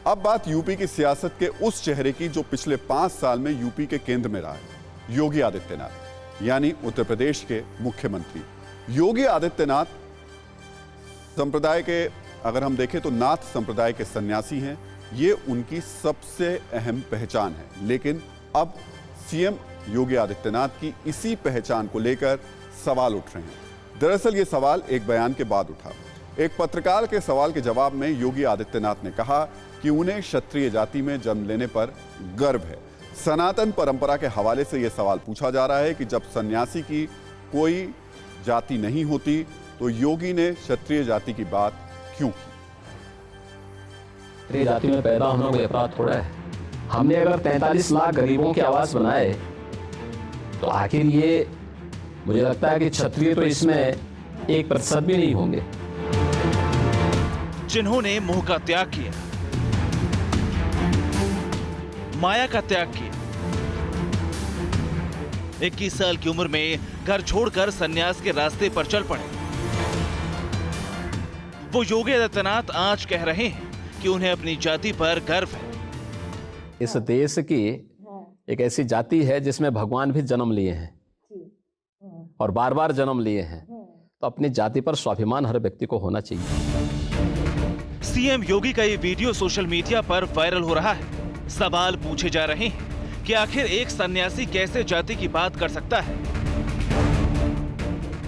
अब बात यूपी की सियासत के उस चेहरे की जो पिछले 5 साल में यूपी के केंद्र में रहा है, योगी आदित्यनाथ, यानी उत्तर प्रदेश के मुख्यमंत्री। योगी आदित्यनाथ संप्रदाय के, अगर हम देखें तो नाथ संप्रदाय के सन्यासी हैं। ये उनकी सबसे अहम पहचान है। लेकिन अब सीएम योगी आदित्यनाथ की इसी पहचान को लेकर सवाल उठ रहे हैं। दरअसल ये सवाल एक बयान के बाद उठा। एक पत्रकार के सवाल के जवाब में योगी आदित्यनाथ ने कहा कि उन्हें क्षत्रिय जाति में जन्म लेने पर गर्व है। सनातन परंपरा के हवाले से यह सवाल पूछा जा रहा है कि जब सन्यासी की कोई जाति नहीं होती तो योगी ने क्षत्रिय जाति की बात क्यों की? क्षत्रिय जाति में पैदा होना कोई अपराध थोड़ा है। हमने अगर 43 लाख गरीबों के आवास बनाए तो आखिर ये, मुझे लगता है कि क्षत्रिय तो इसमें 1% भी नहीं होंगे। जिन्होंने मोह का त्याग किया, माया का त्याग किया, 21 साल की उम्र में घर छोड़कर सन्यास के रास्ते पर चल पड़े, वो योगी आदित्यनाथ आज कह रहे हैं कि उन्हें अपनी जाति पर गर्व है। इस देश की एक ऐसी जाति है जिसमें भगवान भी जन्म लिए हैं और बार बार जन्म लिए हैं, तो अपनी जाति पर स्वाभिमान हर व्यक्ति को होना चाहिए। सीएम योगी का ये वीडियो सोशल मीडिया पर वायरल हो रहा है। सवाल पूछे जा रहे हैं कि आखिर एक सन्यासी कैसे जाति की बात कर सकता है।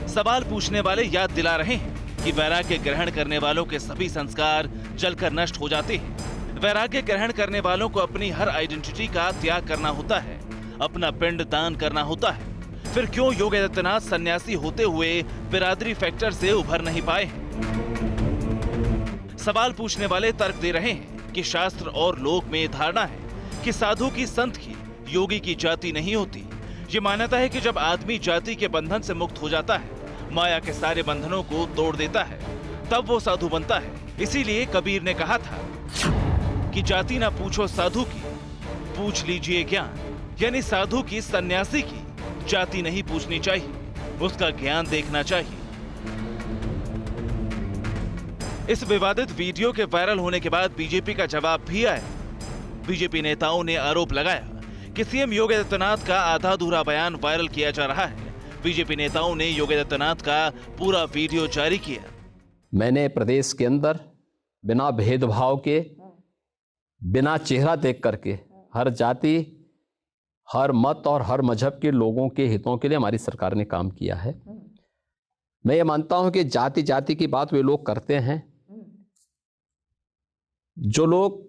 सवाल पूछने वाले याद दिला रहे हैं कि वैराग्य ग्रहण करने वालों के सभी संस्कार जलकर नष्ट हो जाते हैं। वैराग्य ग्रहण करने वालों को अपनी हर आइडेंटिटी का त्याग करना होता है, अपना पिंड दान करना होता है। फिर क्यों योगी आदित्यनाथ सन्यासी होते हुए बिरादरी फैक्टर से उभर नहीं पाए हैं? सवाल पूछने वाले तर्क दे रहे हैं कि शास्त्र और लोक में धारणा है कि साधु की, संत की, योगी की जाति नहीं होती। ये मान्यता है कि जब आदमी जाति के बंधन से मुक्त हो जाता है, माया के सारे बंधनों को तोड़ देता है, तब वो साधु बनता है। इसीलिए कबीर ने कहा था कि जाति ना पूछो साधु की, पूछ लीजिए ज्ञान। यानी साधु की, सन्यासी की जाति नहीं पूछनी चाहिए, उसका ज्ञान देखना चाहिए। इस विवादित वीडियो के वायरल होने के बाद बीजेपी का जवाब भी आया। बीजेपी नेताओं ने आरोप लगाया कि सीएम योगी आदित्यनाथ का आधा अधूरा बयान वायरल किया जा रहा है। बीजेपी नेताओं ने योगी आदित्यनाथ का पूरा वीडियो जारी किया। मैंने प्रदेश के अंदर बिना भेदभाव के, बिना चेहरा देख करके हर जाति, हर मत और हर मजहब के लोगों के हितों के लिए हमारी सरकार ने काम किया है। मैं ये मानता हूं कि जाति जाति की बात वे लोग करते हैं जो लोग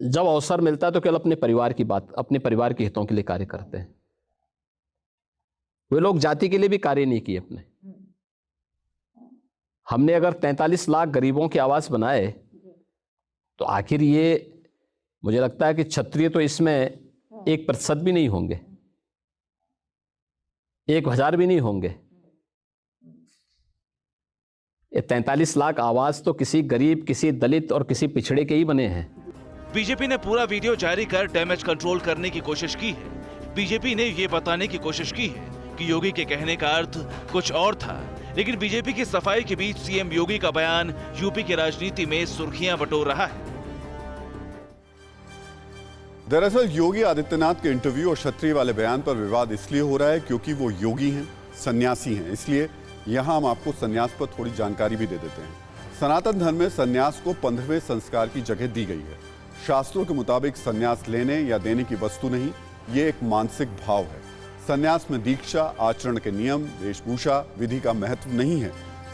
जब अवसर मिलता है तो केवल अपने परिवार की बात, अपने परिवार के हितों के लिए कार्य करते हैं। वे लोग जाति के लिए भी कार्य नहीं किए अपने। हमने अगर 43 लाख गरीबों के आवास बनाए तो आखिर ये, मुझे लगता है कि क्षत्रिय तो इसमें 1% भी नहीं होंगे, 1000 भी नहीं होंगे। ये 43 लाख आवास तो किसी गरीब, किसी दलित और किसी पिछड़े के ही बने हैं। बीजेपी ने पूरा वीडियो जारी कर डैमेज कंट्रोल करने की कोशिश की है। बीजेपी ने ये बताने की कोशिश की है कि योगी के कहने का अर्थ कुछ और था, लेकिन बीजेपी की सफाई के बीच सीएम योगी का बयान यूपी की राजनीति में सुर्खियां बटोर रहा है। दरअसल योगी आदित्यनाथ के इंटरव्यू और क्षत्रिय वाले बयान पर विवाद इसलिए हो रहा है क्योंकि वो योगी हैं, सन्यासी हैं। इसलिए यहां हम आपको सन्यास पर थोड़ी जानकारी भी दे देते हैं। सनातन धर्म में सन्यास को 15वें संस्कार की जगह दी गई है। शास्त्रों के मुताबिक सन्यास लेने या देने की वस्तु नहीं, ये एक मानसिक भाव है। सन्यास में दीक्षा, आचरण के नियम, वेशभूषा, विधि का महत्व नहीं है।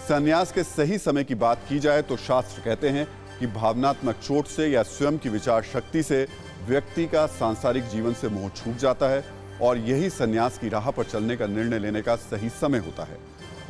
सन्यास के सही समय की बात की जाए तो शास्त्र कहते हैं कि भावनात्मक चोट से या स्वयं की विचार शक्ति से व्यक्ति का सांसारिक जीवन से मोह छूट जाता है और यही सन्यास की राह पर चलने का निर्णय लेने का सही समय होता है।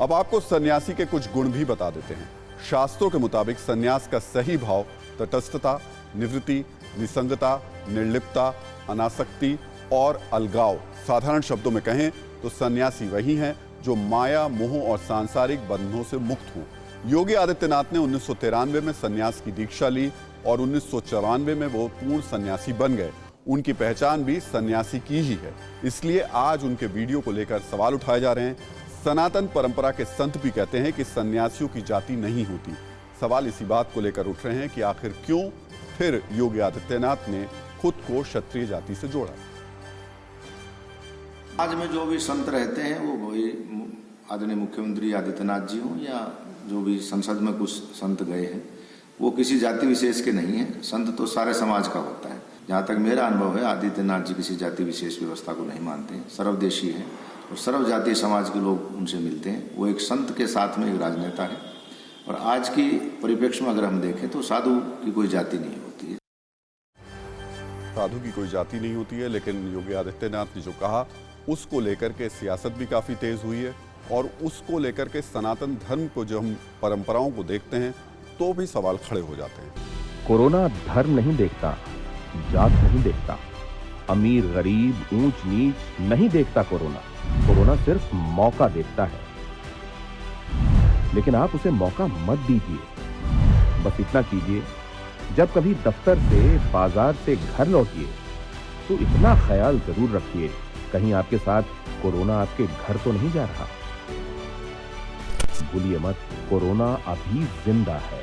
अब आपको सन्यासी के कुछ गुण भी बता देते हैं। शास्त्रों के मुताबिक सन्यास का सही भाव तटस्थता, निवृत्ति, निसंगता, निर्लिप्तता, अनासक्ति और अलगाव। साधारण शब्दों में कहें तो सन्यासी वही हैं जो माया, मोह और सांसारिक बंधनों से मुक्त हों। योगी आदित्यनाथ ने 1993 में सन्यास की दीक्षा ली और 1994 में वो पूर्ण सन्यासी बन गए। उनकी पहचान भी सन्यासी की ही है। इसलिए आज उनके वीडियो को लेकर सवाल उठाए जा रहे हैं। सनातन परंपरा के संत भी कहते हैं कि सन्यासियों की जाति नहीं होती। सवाल इसी बात को लेकर उठ रहे हैं कि आखिर क्यों फिर योगी आदित्यनाथ ने खुद को क्षत्रिय जाति से जोड़ा। आज में जो भी संत रहते हैं वो वही आदरणीय मुख्यमंत्री आदित्यनाथ जी हों या जो भी संसद में कुछ संत गए हैं, वो किसी जाति विशेष के नहीं है। संत तो सारे समाज का होता है। जहाँ तक मेरा अनुभव है, आदित्यनाथ जी किसी जाति विशेष व्यवस्था को नहीं मानते हैं, सर्वदेशीय है और सर्व जातीय समाज के लोग उनसे मिलते हैं। वो एक संत के साथ में एक राजनेता है और आज की परिप्रेक्ष्य में अगर हम देखें तो साधु की कोई जाति नहीं होती है। साधु की कोई जाति नहीं होती है, लेकिन योगी आदित्यनाथ ने जो कहा उसको लेकर के सियासत भी काफी तेज हुई है और उसको लेकर के सनातन धर्म को, जो हम परंपराओं को देखते हैं, तो भी सवाल खड़े हो जाते हैं। कोरोना धर्म नहीं देखता, जात नहीं देखता, अमीर गरीब ऊंच नीच नहीं देखता। कोरोना सिर्फ मौका देखता है, लेकिन आप उसे मौका मत दीजिए। बस इतना कीजिए, जब कभी दफ्तर से, बाजार से घर लौटिए तो इतना ख्याल जरूर रखिए कहीं आपके साथ कोरोना आपके घर तो नहीं जा रहा। भूलिए मत, कोरोना अभी जिंदा है।